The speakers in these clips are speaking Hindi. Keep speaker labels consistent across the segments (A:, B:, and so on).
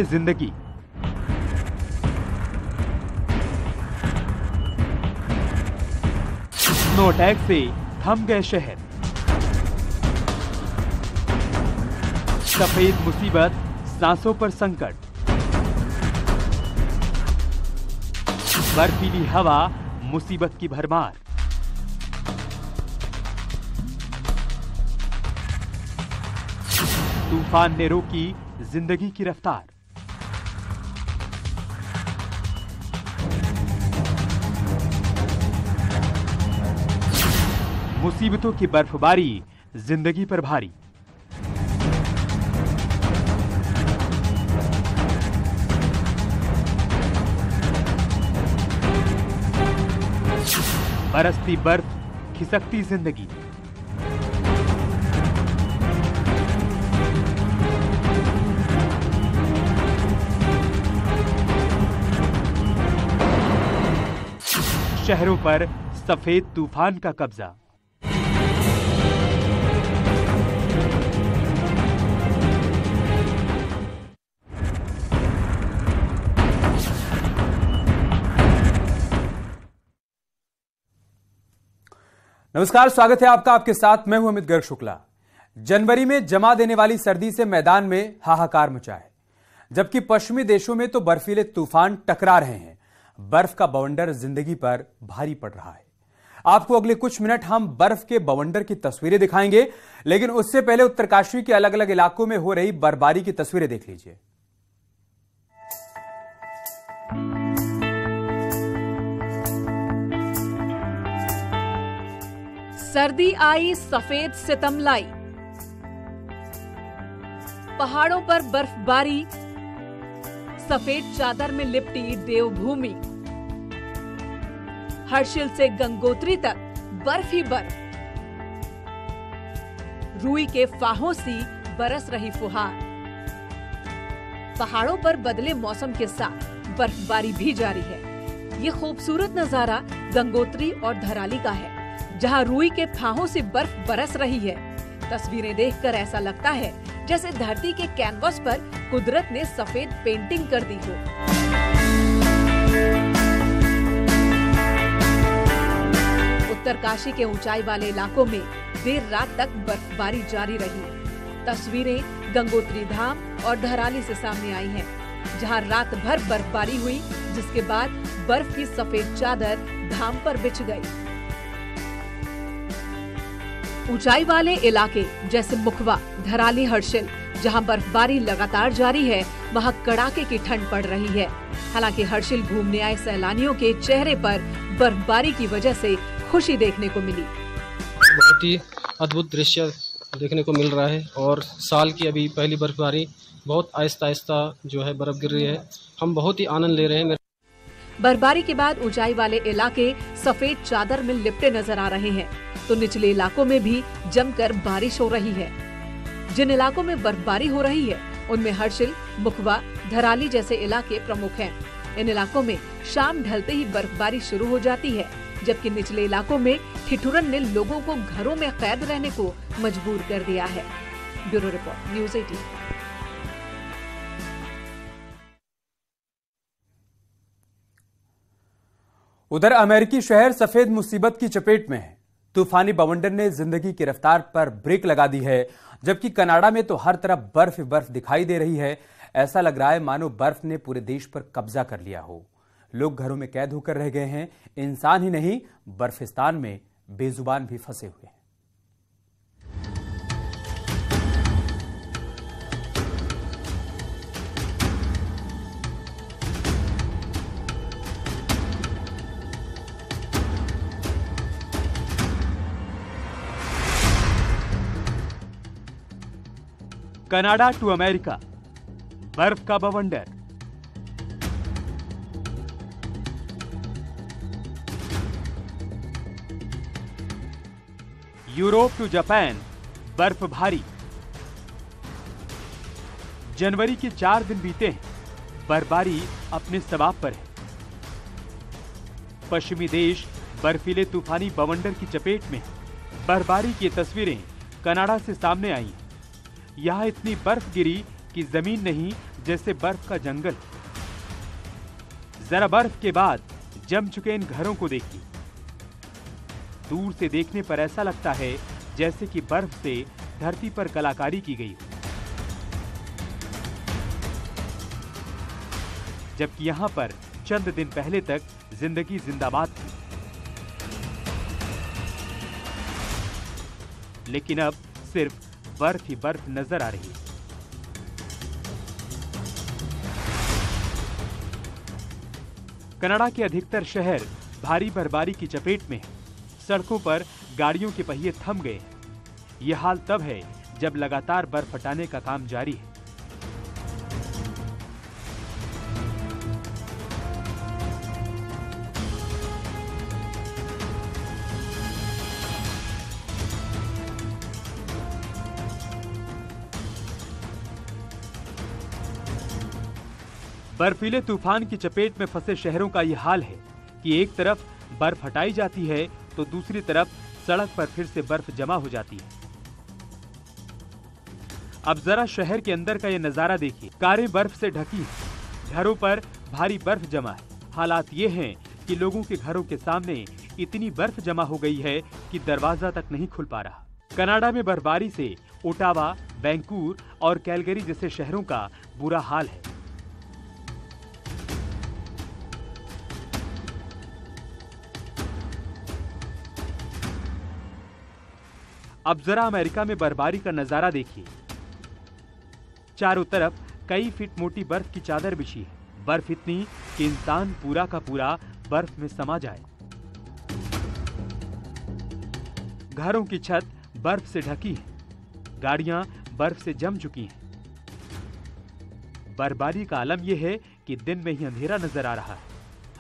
A: जिंदगी। स्नो अटैक से थम गए शहर। सफेद मुसीबत, सांसों पर संकट। बर्फीली हवा, मुसीबत की भरमार। तूफान ने रोकी जिंदगी की रफ्तार। मुसीबतों की बर्फबारी जिंदगी पर भारी। बरसती बर्फ, खिसकती जिंदगी। शहरों पर सफेद तूफान का कब्जा।
B: नमस्कार, स्वागत है आपका। आपके साथ मैं हूं अमित गर्ग शुक्ला। जनवरी में जमा देने वाली सर्दी से मैदान में हाहाकार मचा है, जबकि पश्चिमी देशों में तो बर्फीले तूफान टकरा रहे हैं। बर्फ का बवंडर जिंदगी पर भारी पड़ रहा है। आपको अगले कुछ मिनट हम बर्फ के बवंडर की तस्वीरें दिखाएंगे, लेकिन उससे पहले उत्तरकाशी के अलग अलग इलाकों में हो रही बर्फबारी की तस्वीरें देख लीजिए।
C: सर्दी आई, सफेद सितम लाई। पहाड़ों पर बर्फबारी, सफेद चादर में लिपटी देवभूमि। हर्षिल से गंगोत्री तक बर्फ ही बर्फ। रूई के फाहों सी बरस रही फुहार। पहाड़ों पर बदले मौसम के साथ बर्फबारी भी जारी है। ये खूबसूरत नजारा गंगोत्री और धराली का है, जहां रूई के फाहों से बर्फ बरस रही है। तस्वीरें देखकर ऐसा लगता है जैसे धरती के कैनवस पर कुदरत ने सफेद पेंटिंग कर दी हो। उत्तरकाशी के ऊंचाई वाले इलाकों में देर रात तक बर्फबारी जारी रही। तस्वीरें गंगोत्री धाम और धराली से सामने आई हैं, जहां रात भर बर्फबारी हुई, जिसके बाद बर्फ की सफेद चादर धाम पर बिछ गई। ऊंचाई वाले इलाके जैसे मुखवा, धराली, हर्षिल, जहां बर्फबारी लगातार जारी है, वहां कड़ाके की ठंड पड़ रही है। हालांकि हर्षिल घूमने आए सैलानियों के चेहरे पर बर्फबारी की वजह से खुशी देखने को मिली।
D: बहुत ही अद्भुत दृश्य देखने को मिल रहा है और साल की अभी पहली बर्फबारी, बहुत आहिस्ता आहिस्ता जो है बर्फ गिर रही है। हम बहुत ही आनंद ले रहे हैं।
C: बर्फबारी के बाद ऊंचाई वाले इलाके सफेद चादर में लिपटे नजर आ रहे हैं, तो निचले इलाकों में भी जमकर बारिश हो रही है। जिन इलाकों में बर्फबारी हो रही है, उनमें हर्षिल, मुखवा, धराली जैसे इलाके प्रमुख हैं। इन इलाकों में शाम ढलते ही बर्फबारी शुरू हो जाती है, जबकि निचले इलाकों में ठिठुरन ने लोगों को घरों में कैद रहने को मजबूर कर दिया है। Bureau report, news 18।
B: उधर अमेरिकी शहर सफेद मुसीबत की चपेट में है। तूफानी बवंडर ने जिंदगी की रफ्तार पर ब्रेक लगा दी है, जबकि कनाडा में तो हर तरफ बर्फ ही बर्फ दिखाई दे रही है। ऐसा लग रहा है मानो बर्फ ने पूरे देश पर कब्जा कर लिया हो। लोग घरों में कैद होकर रह गए हैं। इंसान ही नहीं, बर्फिस्तान में बेजुबान भी फंसे हुए हैं।
A: कनाडा टू अमेरिका, बर्फ का बवंडर। यूरोप टू जापान, बर्फ भारी। जनवरी के 4 दिन बीते हैं, बर्फबारी अपने सवाब पर है। पश्चिमी देश बर्फीले तूफानी बवंडर की चपेट में है। बर्फबारी की तस्वीरें कनाडा से सामने आई हैं। यहां इतनी बर्फ गिरी कि जमीन नहीं जैसे बर्फ का जंगल। जरा बर्फ के बाद जम चुके इन घरों को देखिए। दूर से देखने पर ऐसा लगता है जैसे कि बर्फ से धरती पर कलाकारी की गई हो, जबकि यहां पर चंद दिन पहले तक जिंदगी जिंदाबाद थी। लेकिन अब सिर्फ बर्फ ही बर्फ नजर आ रही है। कनाडा के अधिकतर शहर भारी बर्फबारी की चपेट में हैं। सड़कों पर गाड़ियों के पहिए थम गए हैं। यह हाल तब है जब लगातार बर्फ हटाने का काम जारी है। बर्फीले तूफान की चपेट में फंसे शहरों का यह हाल है कि एक तरफ बर्फ हटाई जाती है तो दूसरी तरफ सड़क पर फिर से बर्फ जमा हो जाती है। अब जरा शहर के अंदर का यह नजारा देखिए। कारें बर्फ से ढकी हैं, घरों पर भारी बर्फ जमा है। हालात ये हैं कि लोगों के घरों के सामने इतनी बर्फ जमा हो गई है कि दरवाजा तक नहीं खुल पा रहा। कनाडा में बर्फबारी से ओटावा, वैंकूवर और कैलगरी जैसे शहरों का बुरा हाल है। अब जरा अमेरिका में बर्फबारी का नजारा देखिए। चारों तरफ कई फीट मोटी बर्फ की चादर बिछी है। बर्फ इतनी कि इंसान पूरा का पूरा बर्फ में समा जाए। घरों की छत बर्फ से ढकी है, गाड़ियां बर्फ से जम चुकी हैं। बर्फबारी का आलम यह है कि दिन में ही अंधेरा नजर आ रहा है।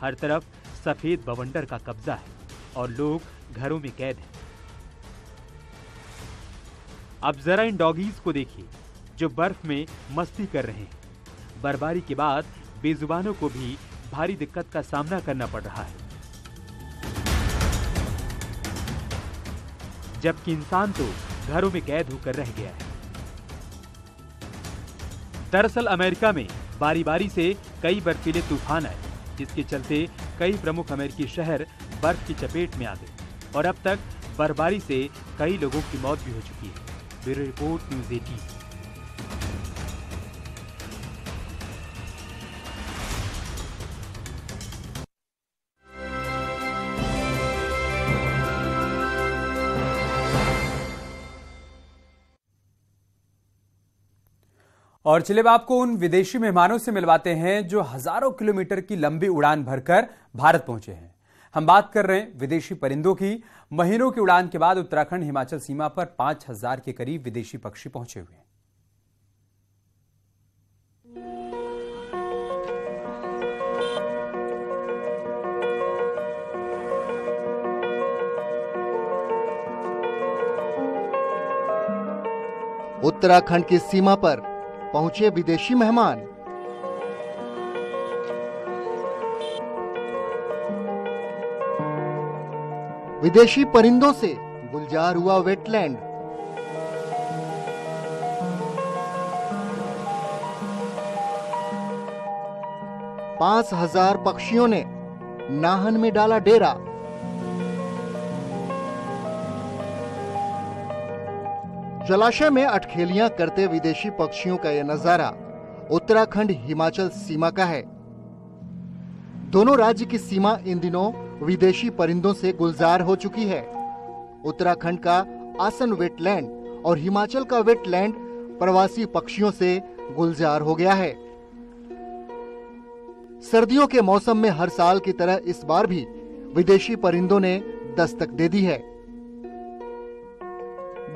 A: हर तरफ सफेद बवंडर का कब्जा है और लोग घरों में कैद हैं। अब जरा इन डॉगीज को देखिए जो बर्फ में मस्ती कर रहे हैं। बर्फबारी के बाद बेजुबानों को भी भारी दिक्कत का सामना करना पड़ रहा है, जबकि इंसान तो घरों में कैद होकर रह गया है। दरअसल अमेरिका में बारी बारी से कई बर्फीले तूफान आए, जिसके चलते कई प्रमुख अमेरिकी शहर बर्फ की चपेट में आ गए और अब तक बर्फबारी से कई लोगों की मौत भी हो चुकी है। Bureau report, news 18।
B: और चलिए आपको उन विदेशी मेहमानों से मिलवाते हैं जो हजारों किलोमीटर की लंबी उड़ान भरकर भारत पहुंचे हैं। हम बात कर रहे हैं विदेशी परिंदों की। महीनों की उड़ान के बाद उत्तराखंड हिमाचल सीमा पर 5000 के करीब विदेशी पक्षी पहुंचे हुए हैं।
E: उत्तराखंड की सीमा पर पहुंचे विदेशी मेहमान। विदेशी परिंदों से गुलजार हुआ वेटलैंड। पांच 5000 पक्षियों ने नाहन में डाला डेरा। जलाशय में अटखेलियां करते विदेशी पक्षियों का यह नजारा उत्तराखंड हिमाचल सीमा का है। दोनों राज्य की सीमा इन दिनों विदेशी परिंदों से गुलजार हो चुकी है। उत्तराखंड का आसन वेटलैंड और हिमाचल का वेटलैंड प्रवासी पक्षियों से गुलजार हो गया है। सर्दियों के मौसम में हर साल की तरह इस बार भी विदेशी परिंदों ने दस्तक दे दी है।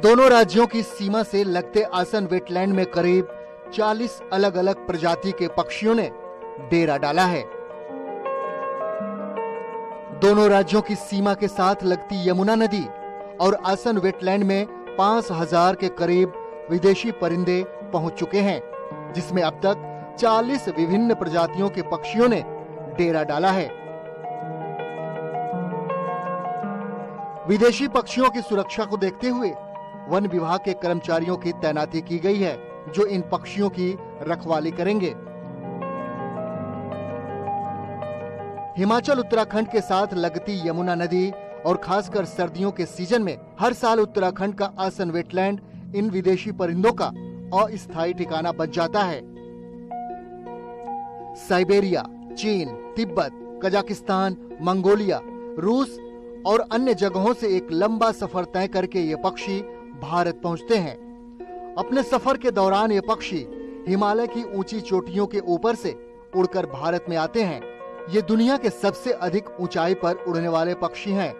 E: दोनों राज्यों की सीमा से लगते आसन वेटलैंड में करीब 40 अलग अलग प्रजाति के पक्षियों ने डेरा डाला है। दोनों राज्यों की सीमा के साथ लगती यमुना नदी और आसन वेटलैंड में 5000 के करीब विदेशी परिंदे पहुंच चुके हैं, जिसमें अब तक 40 विभिन्न प्रजातियों के पक्षियों ने डेरा डाला है। विदेशी पक्षियों की सुरक्षा को देखते हुए वन विभाग के कर्मचारियों की तैनाती की गई है। जो इन पक्षियों की रखवाली करेंगे। हिमाचल उत्तराखंड के साथ लगती यमुना नदी और खासकर सर्दियों के सीजन में हर साल उत्तराखंड का आसन वेटलैंड इन विदेशी परिंदों का अस्थायी ठिकाना बन जाता है। साइबेरिया, चीन, तिब्बत, कजाकिस्तान, मंगोलिया, रूस और अन्य जगहों से एक लंबा सफर तय करके ये पक्षी भारत पहुंचते हैं। अपने सफर के दौरान ये पक्षी हिमालय की ऊंची चोटियों के ऊपर से उड़कर भारत में आते हैं। ये दुनिया के सबसे अधिक ऊंचाई पर उड़ने वाले पक्षी हैं,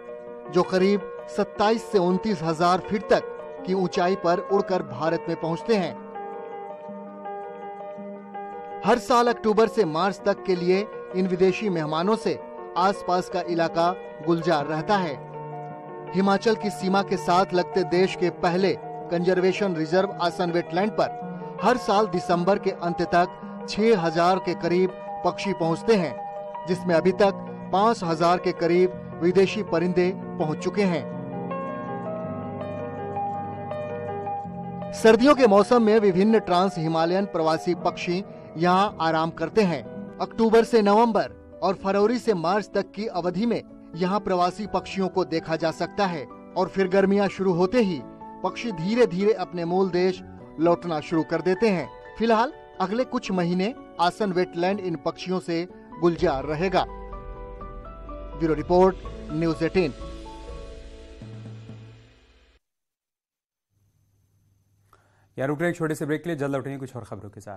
E: जो करीब 27 से 29 हजार फीट तक की ऊंचाई पर उड़कर भारत में पहुंचते हैं। हर साल अक्टूबर से मार्च तक के लिए इन विदेशी मेहमानों से आसपास का इलाका गुलजार रहता है। हिमाचल की सीमा के साथ लगते देश के पहले कंजर्वेशन रिजर्व आसन वेटलैंड पर हर साल दिसंबर के अंत तक 6000 के करीब पक्षी पहुंचते हैं, जिसमें अभी तक 5000 के करीब विदेशी परिंदे पहुंच चुके हैं। सर्दियों के मौसम में विभिन्न ट्रांस हिमालयन प्रवासी पक्षी यहां आराम करते हैं। अक्टूबर से नवंबर और फरवरी से मार्च तक की अवधि में यहां प्रवासी पक्षियों को देखा जा सकता है और फिर गर्मियां शुरू होते ही पक्षी धीरे धीरे अपने मूल देश लौटना शुरू कर देते हैं। फिलहाल अगले कुछ महीने आसन वेटलैंड इन पक्षियों से गुलजार रहेगा। Bureau report, news 18।
B: यार रुक रहे एक छोटे से ब्रेक के लिए, जल्द लौटेंगे कुछ और खबरों के साथ।